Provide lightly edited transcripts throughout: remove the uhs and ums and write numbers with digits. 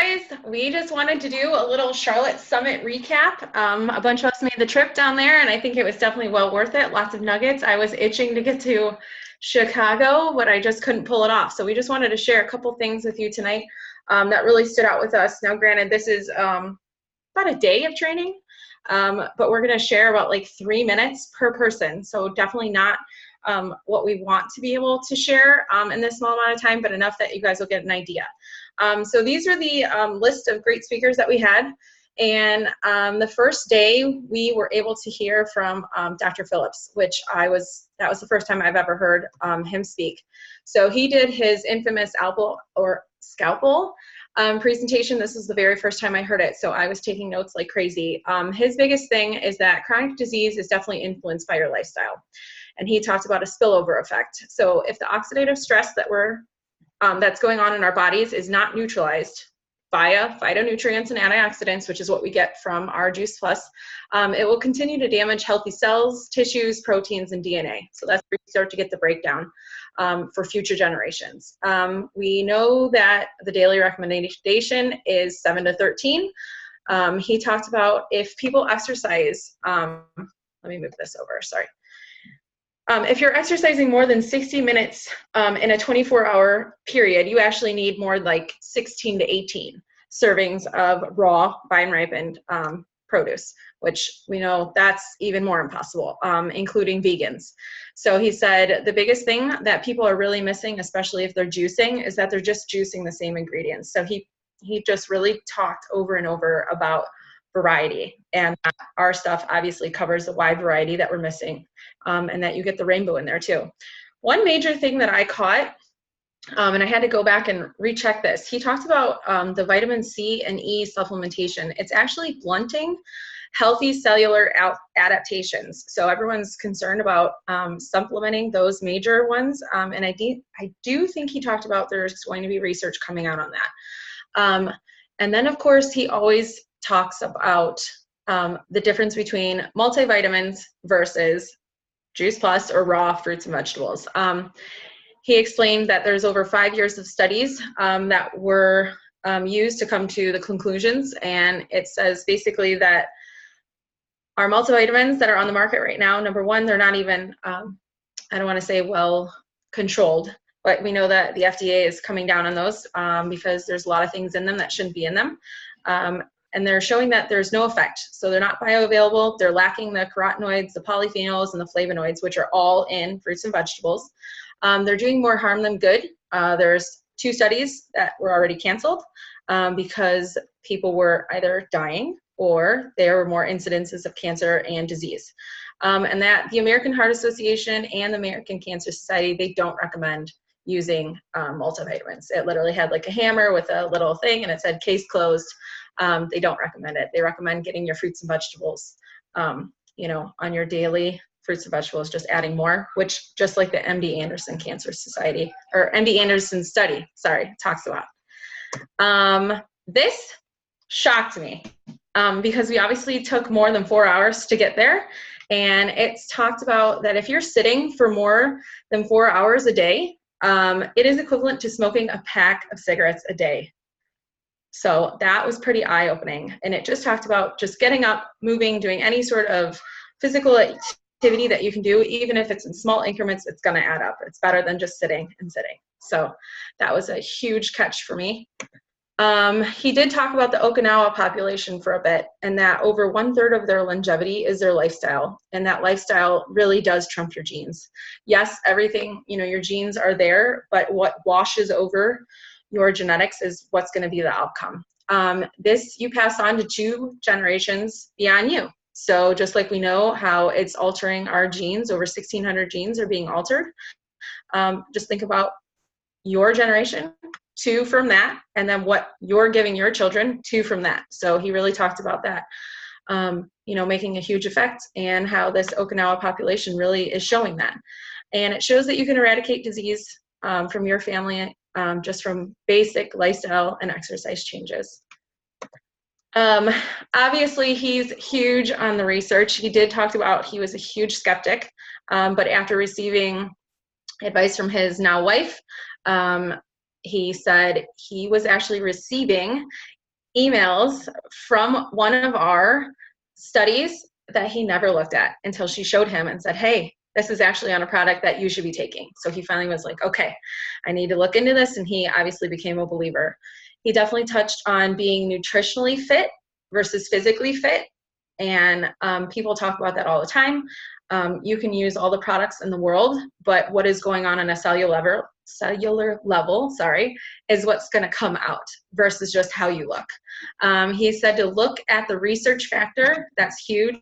guys. We just wanted to do a little Charlotte Summit recap. A bunch of us made the trip down there, and I think it was definitely well worth it. Lots of nuggets. I was itching to get to Chicago, but I just couldn't pull it off. So we just wanted to share a couple things with you tonight that really stood out with us. Now, granted, this is about a day of training, but we're going to share about like 3 minutes per person. So definitely not what we want to be able to share in this small amount of time, but enough that you guys will get an idea. So these are the list of great speakers that we had. And the first day we were able to hear from Dr. Phillips, which that was the first time I've ever heard him speak. So he did his infamous scalpel presentation. This is the very first time I heard it, so I was taking notes like crazy. His biggest thing is that chronic disease is definitely influenced by your lifestyle. And he talked about a spillover effect. So if the oxidative stress that's going on in our bodies is not neutralized via phytonutrients and antioxidants, which is what we get from our Juice Plus, it will continue to damage healthy cells, tissues, proteins, and DNA. So that's where you start to get the breakdown for future generations. We know that the daily recommendation is 7 to 13. He talked about if people exercise, let me move this over, sorry. If you're exercising more than 60 minutes in a 24-hour period, you actually need more like 16 to 18 servings of raw, vine-ripened produce, which we know that's even more impossible, including vegans. So he said the biggest thing that people are really missing, especially if they're juicing, is that they're just juicing the same ingredients. So he just really talked over and over about variety, and our stuff obviously covers the wide variety that we're missing, and that you get the rainbow in there too. One major thing that I caught, and I had to go back and recheck this, he talked about the vitamin C and E supplementation. It's actually blunting healthy cellular adaptations. So everyone's concerned about supplementing those major ones, and I do think he talked about there's going to be research coming out on that. And then of course he always talks about the difference between multivitamins versus Juice Plus or raw fruits and vegetables. He explained that there's over 5 years of studies that were used to come to the conclusions, and it says basically that our multivitamins that are on the market right now, number one, they're not even, I don't want to say well controlled, but we know that the FDA is coming down on those because there's a lot of things in them that shouldn't be in them. And they're showing that there's no effect. So they're not bioavailable, they're lacking the carotenoids, the polyphenols, and the flavonoids, which are all in fruits and vegetables. They're doing more harm than good. There's 2 studies that were already canceled because people were either dying or there were more incidences of cancer and disease. And that the American Heart Association and the American Cancer Society, they don't recommend using multivitamins. It literally had like a hammer with a little thing and it said case closed. They don't recommend it. They recommend getting your fruits and vegetables, on your daily fruits and vegetables, just adding more, which just like the MD Anderson Cancer Society, or MD Anderson study, talks about. This shocked me because we obviously took more than 4 hours to get there. And it's talked about that if you're sitting for more than 4 hours a day, it is equivalent to smoking a pack of cigarettes a day. So that was pretty eye-opening. And it just talked about just getting up, moving, doing any sort of physical activity that you can do, even if it's in small increments, it's going to add up. It's better than just sitting and sitting. So that was a huge catch for me. He did talk about the Okinawa population for a bit, and that over 1/3 of their longevity is their lifestyle. And that lifestyle really does trump your genes. Yes, everything, your genes are there, but what washes over your genetics is what's going to be the outcome. This you pass on to 2 generations beyond you. So just like we know how it's altering our genes, over 1,600 genes are being altered. Just think about your generation, 2 from that, and then what you're giving your children, 2 from that. So he really talked about that, making a huge effect, and how this Okinawa population really is showing that. And it shows that you can eradicate disease from your family just from basic lifestyle and exercise changes. Obviously, he's huge on the research. He did talk about he was a huge skeptic, but after receiving advice from his now wife, he said he was actually receiving emails from one of our studies that he never looked at until she showed him and said, hey, this is actually on a product that you should be taking. So he finally was like, okay, I need to look into this. And he obviously became a believer. He definitely touched on being nutritionally fit versus physically fit. And people talk about that all the time. You can use all the products in the world, but what is going on a cellular level, is what's going to come out versus just how you look. He said to look at the research factor. That's huge.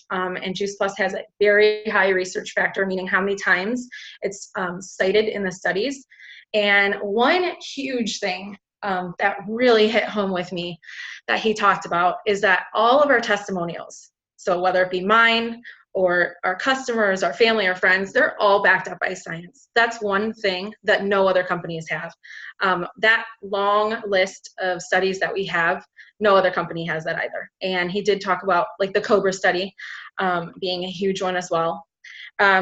And Juice Plus has a very high research factor, meaning how many times it's cited in the studies. And one huge thing that really hit home with me that he talked about is that all of our testimonials, so whether it be mine or our customers, our family, our friends, they're all backed up by science. That's one thing that no other companies have. That long list of studies that we have, no other company has that either. And he did talk about like the COBRA study being a huge one as well.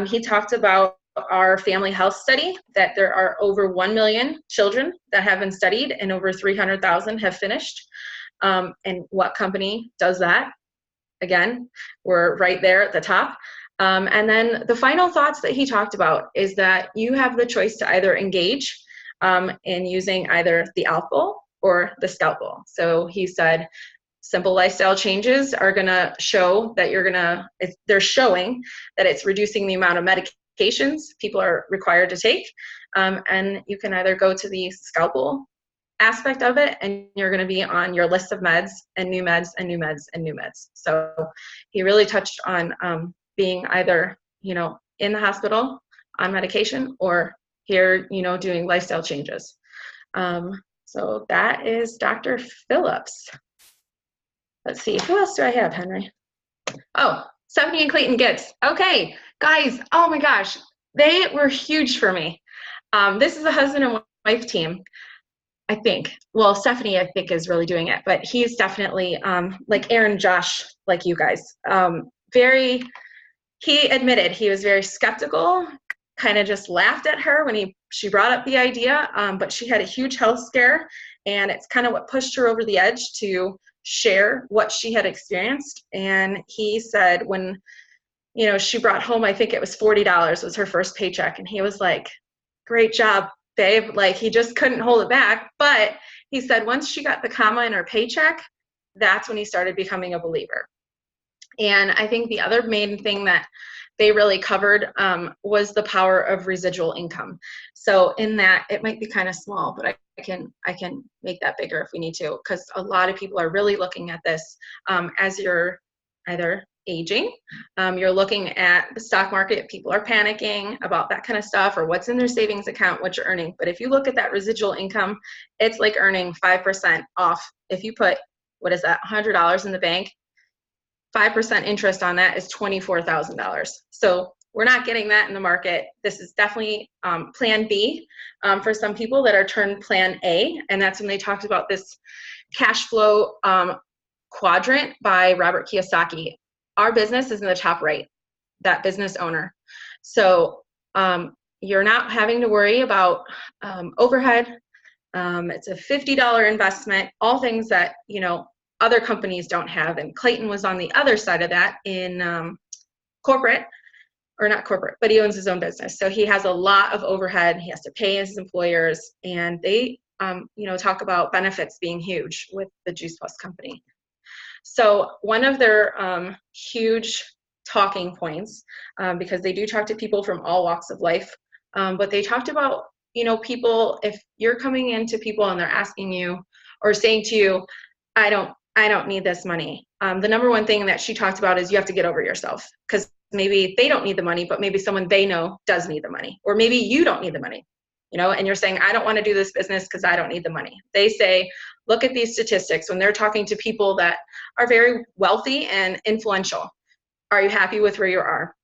He talked about our family health study, that there are over 1 million children that have been studied and over 300,000 have finished. And what company does that? Again, we're right there at the top. And then the final thoughts that he talked about is that you have the choice to either engage in using either the alcohol or the scalpel. So he said, simple lifestyle changes are going to show that they're showing that it's reducing the amount of medications people are required to take. And you can either go to the scalpel aspect of it, and you're going to be on your list of meds and new meds and new meds and new meds. So he really touched on being either, in the hospital on medication or here, doing lifestyle changes. So that is Dr. Phillips. Let's see, who else do I have, Henry? Oh, Stephanie and Clayton Gitz. Okay, guys, oh my gosh, they were huge for me. This is a husband and wife team, I think. Well, Stephanie, I think, is really doing it, but he's definitely like Aaron, Josh, like you guys. He admitted he was very skeptical, kind of just laughed at her when she brought up the idea, but she had a huge health scare, and it's kind of what pushed her over the edge to share what she had experienced. And he said when, she brought home, I think it was $40 was her first paycheck. And he was like, great job, babe. Like, he just couldn't hold it back. But he said once she got the comma in her paycheck, that's when he started becoming a believer. And I think the other main thing that they really covered was the power of residual income. So in that, it might be kind of small, but I can make that bigger if we need to, because a lot of people are really looking at this as you're either aging, you're looking at the stock market, people are panicking about that kind of stuff, or what's in their savings account, what you're earning. But if you look at that residual income, it's like earning 5% off. If you put, what is that, $100 in the bank, 5% interest on that is $24,000. So we're not getting that in the market. This is definitely plan B for some people that are turned plan A. And that's when they talked about this cash flow quadrant by Robert Kiyosaki. Our business is in the top right, that business owner. So you're not having to worry about overhead. It's a $50 investment, all things that, other companies don't have. And Clayton was on the other side of that in corporate, or not corporate, but he owns his own business. So he has a lot of overhead. He has to pay his employers, and they, talk about benefits being huge with the Juice Plus company. So one of their huge talking points, because they do talk to people from all walks of life, but they talked about, people, if you're coming into people and they're asking you or saying to you, I don't need this money. The number one thing that she talked about is you have to get over yourself, because maybe they don't need the money, but maybe someone they know does need the money, or maybe you don't need the money, and you're saying, I don't want to do this business because I don't need the money. They say, look at these statistics when they're talking to people that are very wealthy and influential. Are you happy with where you are?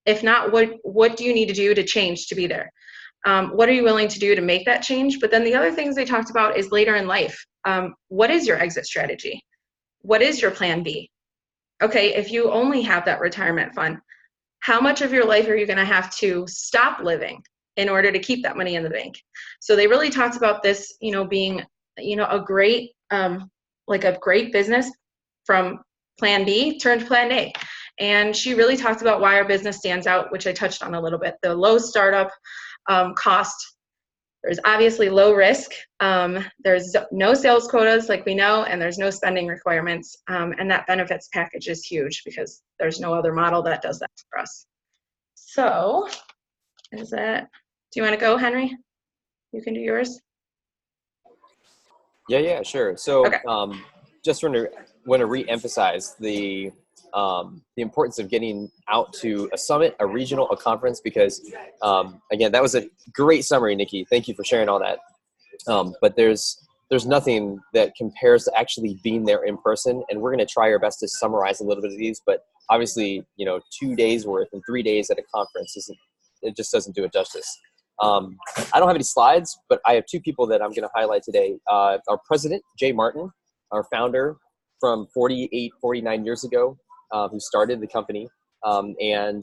If not, what do you need to do to change to be there? What are you willing to do to make that change? But then the other things they talked about is later in life. What is your exit strategy? What is your plan B? Okay, if you only have that retirement fund, how much of your life are you going to have to stop living in order to keep that money in the bank. So they really talked about this, being, a great, like a great business from plan B turned plan A. And she really talked about why our business stands out, which I touched on a little bit. The low startup cost. There's obviously low risk. There's no sales quotas like we know, and there's no spending requirements. And that benefits package is huge because there's no other model that does that for us. So do you want to go, Henry? You can do yours. Yeah, sure. So Okay. just want to re-emphasize the importance of getting out to a summit, a regional, a conference, because again, that was a great summary, Nikki. Thank you for sharing all that. But there's nothing that compares to actually being there in person, and we're going to try our best to summarize a little bit of these. But obviously, 2 days worth and 3 days at a conference just doesn't do it justice. I don't have any slides, but I have two people that I'm going to highlight today. Our president, Jay Martin, our founder from 49 years ago, who started the company. And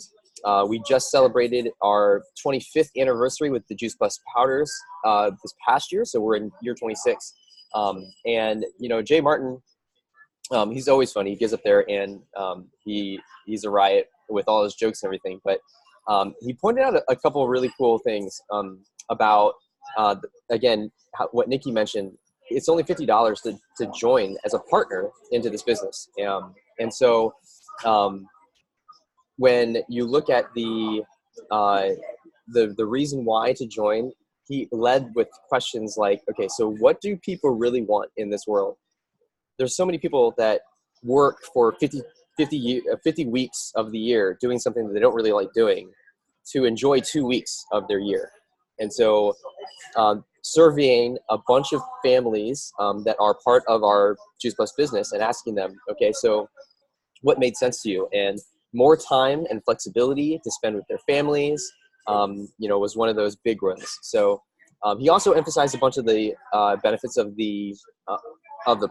we just celebrated our 25th anniversary with the Juice Plus powders this past year. So we're in year 26. And, Jay Martin, he's always funny. He gets up there and he's a riot with all his jokes and everything. But he pointed out a couple of really cool things about, again, what Nikki mentioned. It's only $50 to join as a partner into this business. And so when you look at the reason why to join, he led with questions like, okay, so what do people really want in this world? There's so many people that work for 50 weeks of the year doing something that they don't really like doing to enjoy 2 weeks of their year. And so surveying a bunch of families that are part of our Juice Plus business and asking them, okay, so what made sense to you? And more time and flexibility to spend with their families, was one of those big ones. So he also emphasized a bunch of the benefits of the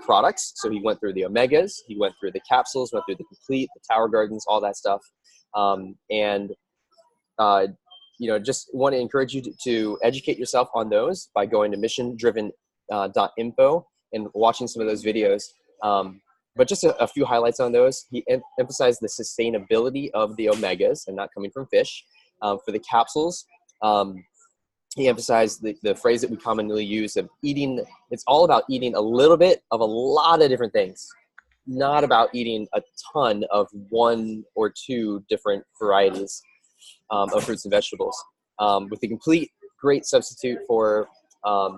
products. So he went through the omegas, he went through the capsules, went through the complete, the tower gardens, all that stuff. Just want to encourage you to educate yourself on those by going to missiondriven.info and watching some of those videos. But just a few highlights on those. He emphasized the sustainability of the omegas and not coming from fish. For the capsules, he emphasized the phrase that we commonly use of eating. It's all about eating a little bit of a lot of different things, not about eating a ton of one or two different varieties of fruits and vegetables. With the complete, great substitute for a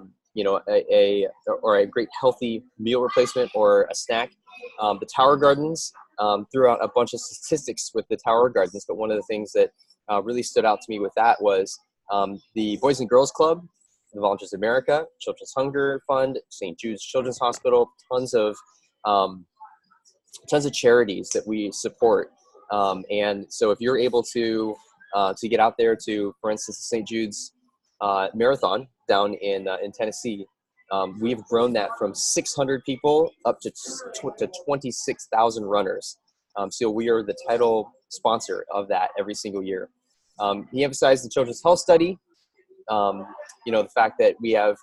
great healthy meal replacement or a snack. The tower gardens, threw out a bunch of statistics with the tower gardens, but one of the things that really stood out to me with that was the Boys and Girls Club, the Volunteers of America, Children's Hunger Fund, St. Jude's Children's Hospital, tons of charities that we support. And so if you're able to get out there to, for instance, the St. Jude's Marathon down in Tennessee, we've grown that from 600 people up to 26,000 runners. So we are the title sponsor of that every single year. He emphasized the Children's Health Study, the fact that we have,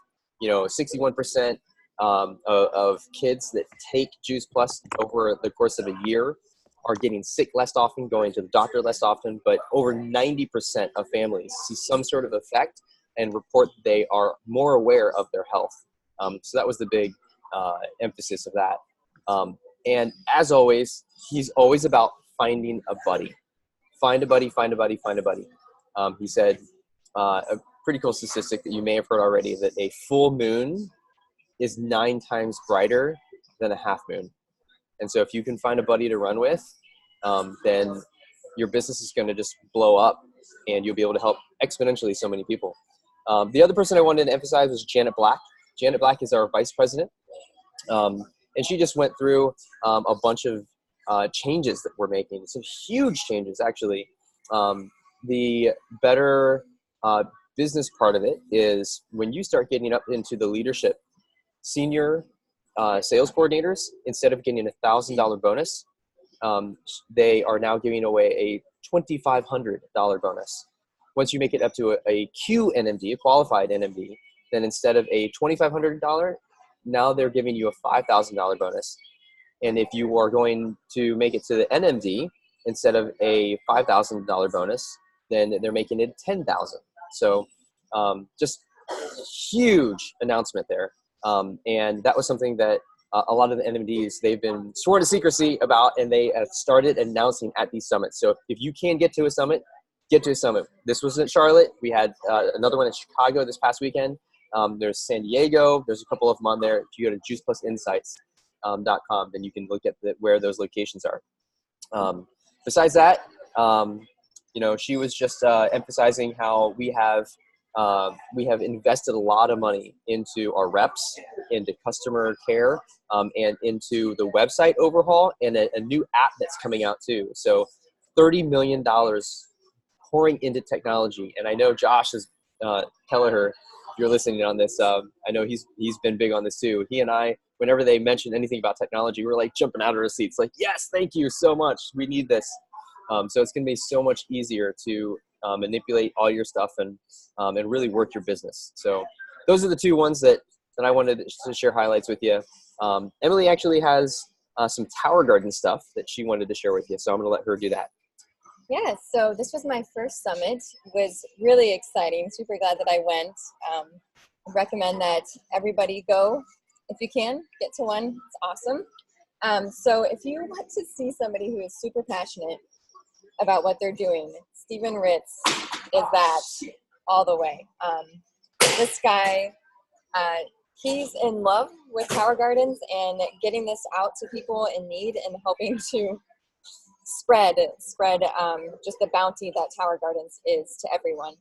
61% of kids that take Juice Plus over the course of a year are getting sick less often, going to the doctor less often, but over 90% of families see some sort of effect and report they are more aware of their health. So that was the big emphasis of that. And as always, he's always about finding a buddy. Find a buddy, find a buddy, find a buddy. He said a pretty cool statistic that you may have heard already, that a full moon is 9 times brighter than a half moon. And so if you can find a buddy to run with, then your business is going to just blow up and you'll be able to help exponentially so many people. The other person I wanted to emphasize was Janet Black. Janet Black is our vice president. And she just went through a bunch of changes that we're making. Some huge changes, actually. The better business part of it is when you start getting up into the leadership, senior sales coordinators, instead of getting a $1,000 bonus, they are now giving away a $2,500 bonus. once you make it up to a QNMD, a qualified NMD, then instead of a $2,500, now they're giving you a $5,000 bonus. And if you are going to make it to the NMD, instead of a $5,000 bonus, then they're making it $10,000. So just huge announcement there. And that was something that a lot of the NMDs, they've been sworn to secrecy about, and they have started announcing at these summits. So if you can get to a summit, get to a summit. This was in Charlotte. We had another one in Chicago this past weekend. There's San Diego. There's a couple of them on there. If you go to juiceplusinsights.com, then you can look at where those locations are. Besides that, she was just emphasizing how we have invested a lot of money into our reps, into customer care, and into the website overhaul, and a new app that's coming out too. So $30 million pouring into technology. And I know Josh is Kelleher, if you're listening on this, I know he's been big on this too. He and I, whenever they mention anything about technology, we're like jumping out of our seats, like, yes, thank you so much. We need this. So it's going to be so much easier to manipulate all your stuff and really work your business. So those are the two ones that I wanted to share highlights with you. Emily actually has some Tower Garden stuff that she wanted to share with you. So I'm going to let her do that. Yeah, so this was my first summit. It was really exciting. Super glad that I went. I recommend that everybody go if you can. Get to one. It's awesome. So if you want to see somebody who is super passionate about what they're doing, Stephen Ritz is that all the way. This guy, he's in love with Tower Gardens and getting this out to people in need and helping to spread just the bounty that Tower Gardens is to everyone.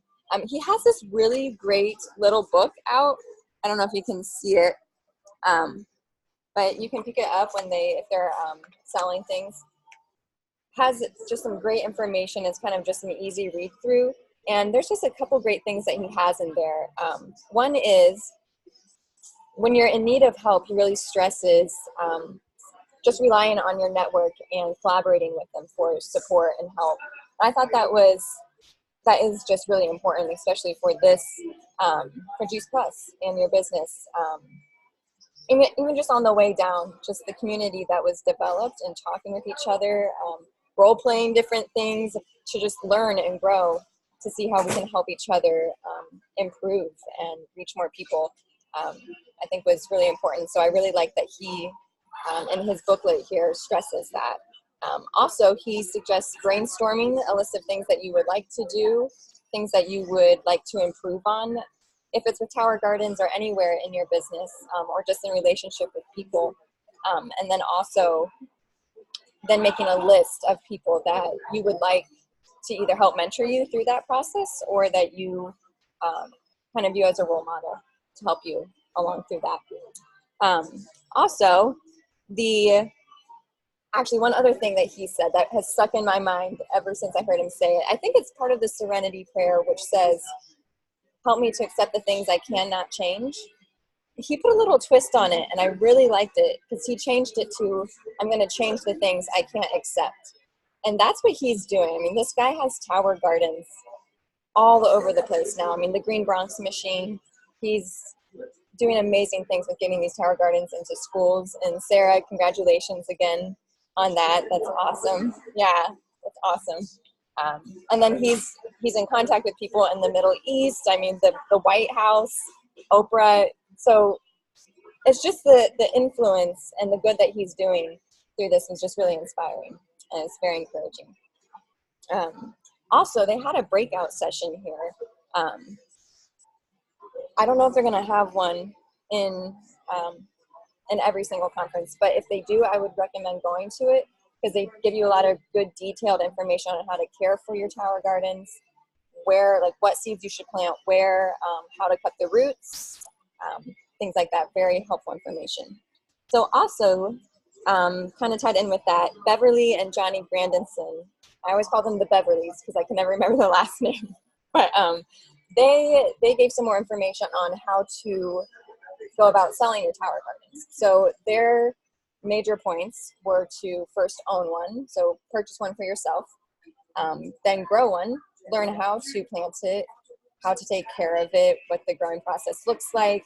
He has this really great little book out. I don't know if you can see it, but you can pick it up if they're selling things. Has just some great information. It's kind of just an easy read through, and there's just a couple great things that he has in there. One is when you're in need of help, he really stresses just relying on your network and collaborating with them for support and help. And I thought that is just really important, especially for this, for Juice Plus and your business. Even just on the way down, just the community that was developed and talking with each other, role-playing different things to just learn and grow to see how we can help each other improve and reach more people, I think was really important. So I really like that he, in his booklet here, stresses that. Also, he suggests brainstorming a list of things that you would like to do, things that you would like to improve on, if it's with Tower Gardens or anywhere in your business, or just in relationship with people. And then also making a list of people that you would like to either help mentor you through that process or that you kind of view as a role model to help you along through that. Also, actually one other thing that he said that has stuck in my mind ever since I heard him say it, I think it's part of the Serenity Prayer, which says, help me to accept the things I cannot change. He put a little twist on it, and I really liked it because he changed it to, I'm going to change the things I can't accept. And that's what he's doing. I mean, this guy has Tower Gardens all over the place now. I mean, the Green Bronx machine, he's doing amazing things with getting these Tower Gardens into schools. And Sarah, congratulations again on that. That's awesome. Yeah, that's awesome. And then he's in contact with people in the Middle East. I mean, the White House, Oprah. So it's just the influence and the good that he's doing through this is just really inspiring, and it's very encouraging. Also, they had a breakout session here. I don't know if they're going to have one in every single conference, but if they do, I would recommend going to it because they give you a lot of good detailed information on how to care for your Tower Gardens, what seeds you should plant where, how to cut the roots, things like that. Very helpful information. So also, kind of tied in with that, Beverly and Johnny Grandinson, I always call them the Beverlys because I can never remember their last name, but they gave some more information on how to go about selling your Tower Gardens. So their major points were to first own one, so purchase one for yourself, then grow one, learn how to plant it, how to take care of it, what the growing process looks like.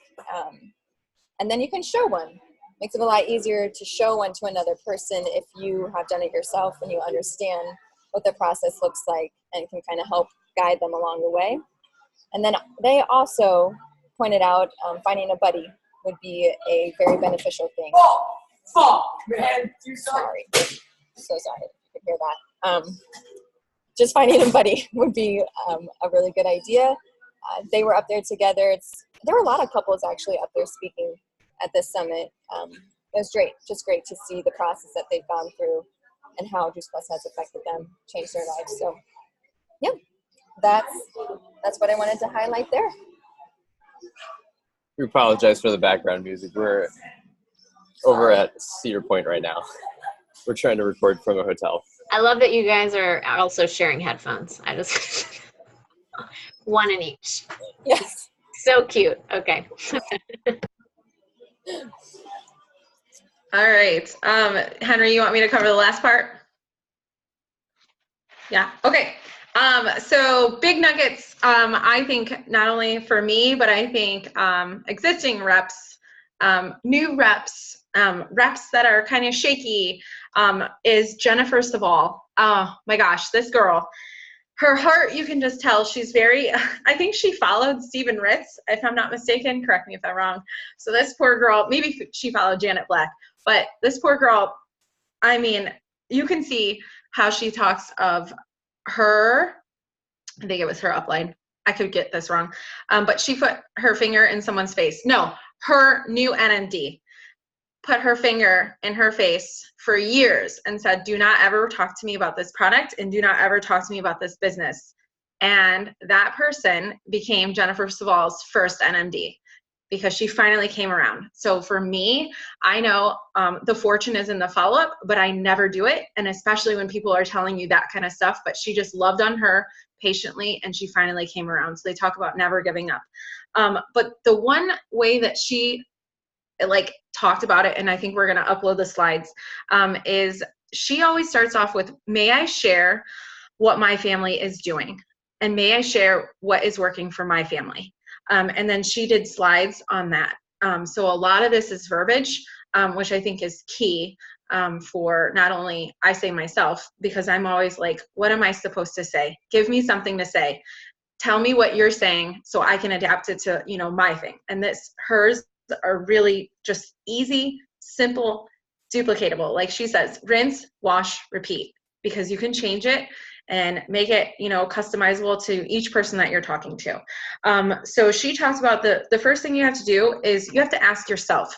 And then you can show one. Makes it a lot easier to show one to another person if you have done it yourself and you understand what the process looks like and can kind of help guide them along the way. And then they also pointed out finding a buddy would be a very beneficial thing. Man, Sorry. So sorry if you could hear that. Just finding a buddy would be a really good idea. They were up there together. There were a lot of couples actually up there speaking at this summit. It was great, just great to see the process that they've gone through and how Juice Plus has affected them, changed their lives. So yeah, that's what I wanted to highlight there. We apologize for the background music. We're over at Cedar Point right now. We're trying to record from a hotel. I love that you guys are also sharing headphones. I just one in each. Yes. So cute. Okay. All right. Henry, you want me to cover the last part? Yeah. Okay. So big nuggets, I think not only for me, but I think existing reps, new reps, reps that are kind of shaky, is Jennifer Saval. Oh my gosh, this girl. Her heart, you can just tell she's very, I think she followed Stephen Ritz, if I'm not mistaken. Correct me if I'm wrong. So this poor girl, maybe she followed Janet Black, but this poor girl, I mean, you can see how she talks of her, I think it was her upline. I could get this wrong. But she put her finger in someone's face. No, her new NMD put her finger in her face for years and said, do not ever talk to me about this product and do not ever talk to me about this business. And that person became Jennifer Saval's first NMD because she finally came around. So for me, I know the fortune is in the follow-up, but I never do it. And especially when people are telling you that kind of stuff, but she just loved on her patiently and she finally came around. So they talk about never giving up. But the one way that she talked about it, and I think we're going to upload the slides, is she always starts off with, may I share what my family is doing? And may I share what is working for my family? And then she did slides on that. So a lot of this is verbiage, which I think is key for not only I say myself, because I'm always like, what am I supposed to say? Give me something to say. Tell me what you're saying so I can adapt it to, my thing. And hers are really just easy, simple, duplicatable. Like she says, rinse, wash, repeat, because you can change it and make it, customizable to each person that you're talking to. So she talks about the first thing you have to do is you have to ask yourself,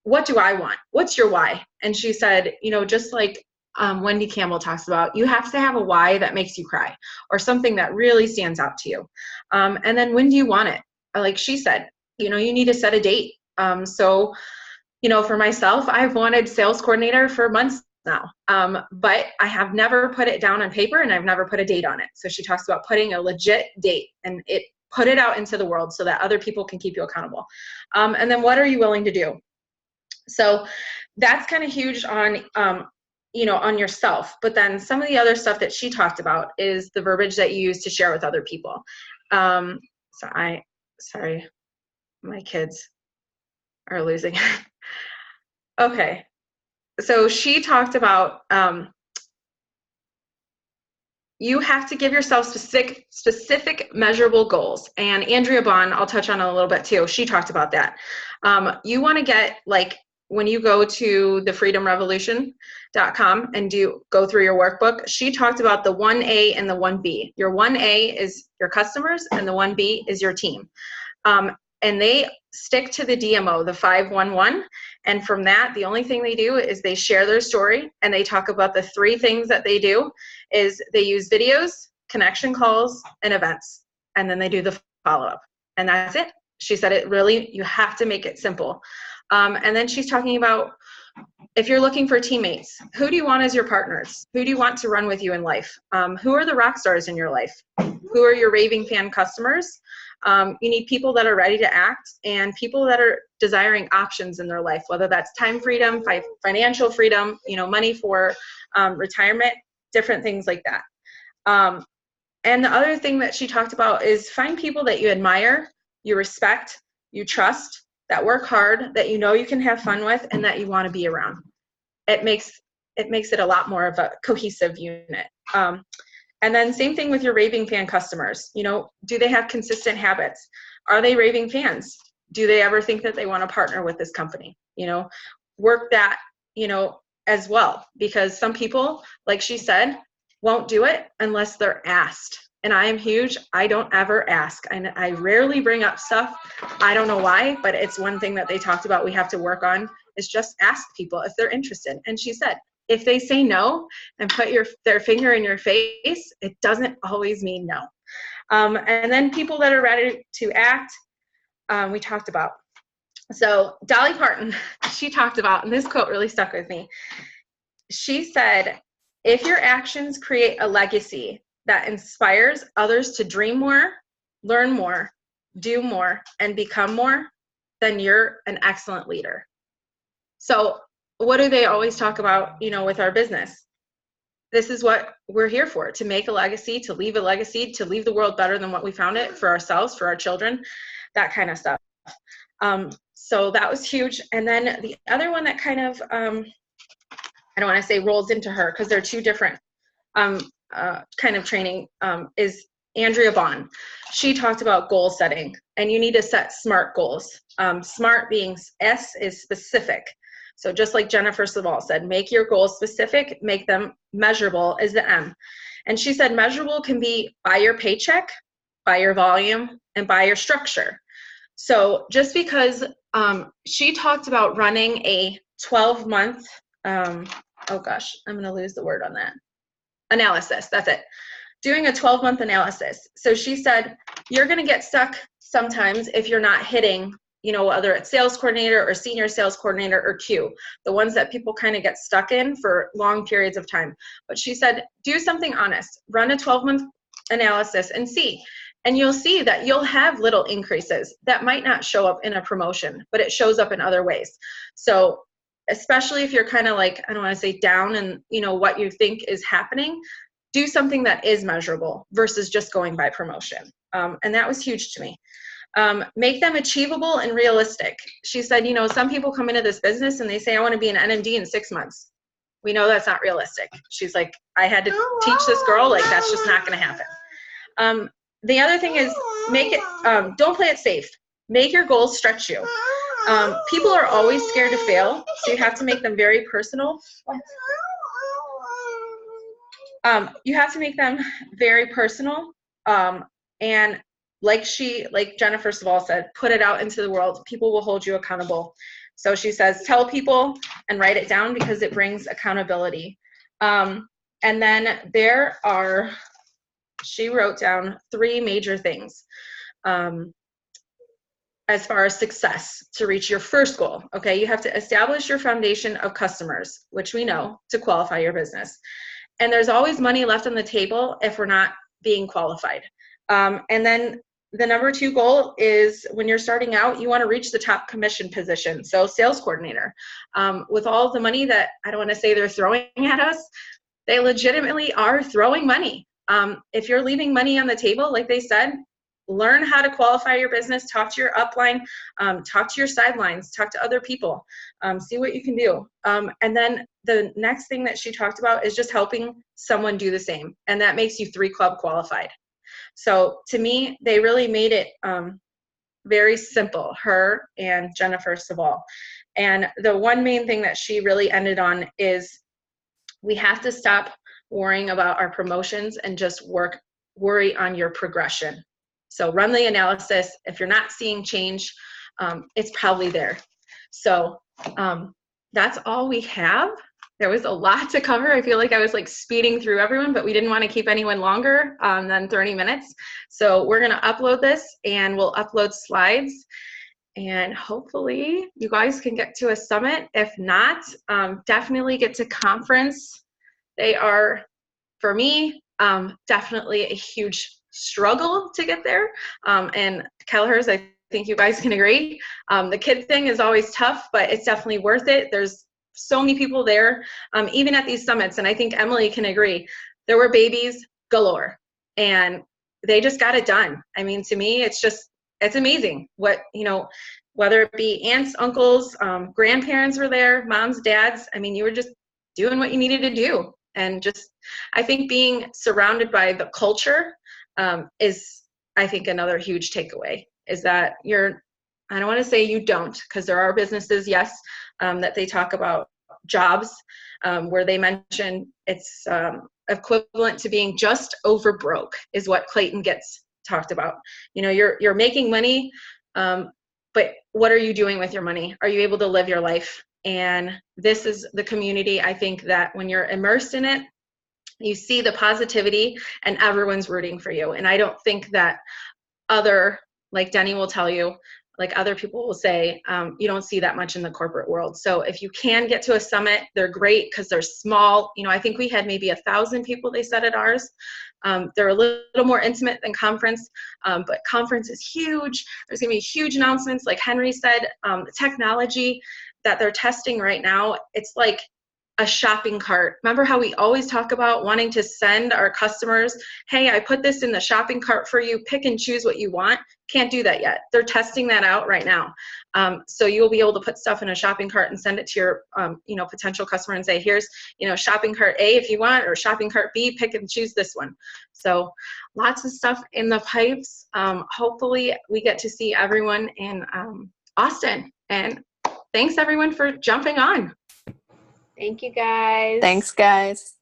what do I want? What's your why? And she said, just like Wendy Campbell talks about, you have to have a why that makes you cry or something that really stands out to you. And then when do you want it? Like she said, you need to set a date. So, for myself, I've wanted sales coordinator for months now, but I have never put it down on paper and I've never put a date on it. So she talks about putting a legit date and put it out into the world so that other people can keep you accountable. And then what are you willing to do? So that's kind of huge on, on yourself. But then some of the other stuff that she talked about is the verbiage that you use to share with other people. Sorry, my kids are losing. Okay. So she talked about you have to give yourself specific measurable goals. And Andrea Bond, I'll touch on a little bit too. She talked about that. You want to get, when you go to thefreedomrevolution.com and go through your workbook, she talked about the 1A and the 1B. Your 1A is your customers and the 1B is your team. And they stick to the DMO, the 511. And from that, the only thing they do is they share their story and they talk about the 3 things that they do is they use videos, connection calls, and events. And then they do the follow-up. And that's it. She said you have to make it simple. And then she's talking about if you're looking for teammates, who do you want as your partners? Who do you want to run with you in life? Who are the rock stars in your life? Who are your raving fan customers? You need people that are ready to act and people that are desiring options in their life, whether that's time freedom, financial freedom, money for retirement, different things like that. And the other thing that she talked about is find people that you admire, you respect, you trust, that work hard, that you know you can have fun with, and that you want to be around. It makes it a lot more of a cohesive unit. And then same thing with your raving fan customers. You know, do they have consistent habits? Are they raving fans? Do they ever think that they want to partner with this company? You know, work that, you know, as well, because some people, like she said, won't do it unless they're asked. And I am huge. I don't ever ask. And I rarely bring up stuff. I don't know why, but it's one thing that they talked about we have to work on is just ask people if they're interested. And she said, if they say no and put their finger in your face, it doesn't always mean no. And then people that are ready to act, we talked about. So Dolly Parton, she talked about, and this quote really stuck with me. She said, if your actions create a legacy that inspires others to dream more, learn more, do more, and become more, then you're an excellent leader. So what do they always talk about, you know, with our business? This is what we're here for, to make a legacy, to leave the world better than what we found it, for ourselves, for our children, that kind of stuff. So that was huge. And then the other one that kind of, I don't want to say rolls into her because they're two different kind of training, is Andrea Vaughn. She talked about goal setting, and you need to set SMART goals. SMART being S is specific. So just like Jennifer Saval said, make your goals specific, make them measurable is the M. And she said measurable can be by your paycheck, by your volume, and by your structure. So just because she talked about running a 12-month, oh gosh, I'm going to lose the word on that. Analysis, that's it. Doing a 12-month analysis. So she said, you're going to get stuck sometimes if you're not hitting, you know, whether it's sales coordinator or senior sales coordinator or Q, the ones that people kind of get stuck in for long periods of time. But she said, do something honest, run a 12-month analysis and see. And you'll see that you'll have little increases that might not show up in a promotion, but it shows up in other ways. So especially if you're kind of like, I don't want to say down and, you know, what you think is happening, do something that is measurable versus just going by promotion. And that was huge to me. Make them achievable and realistic. She said, you know, some people come into this business and they say, I want to be an NMD in 6 months. We know that's not realistic. She's like, I had to teach this girl, like, that's just not going to happen. The other thing is make it, don't play it safe. Make your goals stretch you. People are always scared to fail, so you have to make them very personal. You have to make them very personal. And like Jennifer Saval said, put it out into the world. People will hold you accountable. So she says, tell people and write it down because it brings accountability. And then there are, she wrote down 3 major things as far as success to reach your first goal. Okay, you have to establish your foundation of customers, which we know, to qualify your business. And there's always money left on the table if we're not being qualified. And then the number 2 goal is when you're starting out, you want to reach the top commission position. So sales coordinator. With all the money that, I don't want to say they're throwing at us, they legitimately are throwing money. If you're leaving money on the table, like they said, learn how to qualify your business, talk to your upline, talk to your sidelines, talk to other people, see what you can do. And then the next thing that she talked about is just helping someone do the same. And that makes you 3 club qualified. So to me, they really made it very simple, her and Jennifer Saval. And the one main thing that she really ended on is we have to stop worrying about our promotions and just worry on your progression. So run the analysis. If you're not seeing change, it's probably there. So that's all we have. There was a lot to cover. I feel like I was like speeding through everyone, but we didn't want to keep anyone longer than 30 minutes. So we're going to upload this and we'll upload slides. And hopefully you guys can get to a summit. If not, definitely get to conference. They are, for me, definitely a huge struggle to get there. And Kelleher's, I think you guys can agree. The kid thing is always tough, but it's definitely worth it. There's so many people there, even at these summits. And I think Emily can agree. There were babies galore. and they just got it done. I mean, to me, it's amazing what, whether it be aunts, uncles, grandparents were there, moms, dads. I mean, you were just doing what you needed to do. And just, I think being surrounded by the culture is, I think, another huge takeaway is that I don't want to say you don't, because there are businesses, yes, that they talk about jobs where they mention it's equivalent to being just over broke is what Clayton gets talked about. You're making money, but what are you doing with your money? Are you able to live your life? And this is the community, I think, that when you're immersed in it, you see the positivity and everyone's rooting for you. And I don't think that like Denny will tell you, like other people will say, you don't see that much in the corporate world. So if you can get to a summit, they're great because they're small. I think we had maybe 1,000 people, they said, at ours. They're a little more intimate than conference, but conference is huge. There's going to be huge announcements. Like Henry said, the technology that they're testing right now, it's like a shopping cart. Remember how we always talk about wanting to send our customers, hey, I put this in the shopping cart for you, pick and choose what you want? Can't do that yet. They're testing that out right now. So you'll be able to put stuff in a shopping cart and send it to your potential customer and say, here's shopping cart A if you want, or shopping cart B, pick and choose this one. So lots of stuff in the pipes. Hopefully we get to see everyone in Austin. And thanks everyone for jumping on. Thank you, guys. Thanks, guys.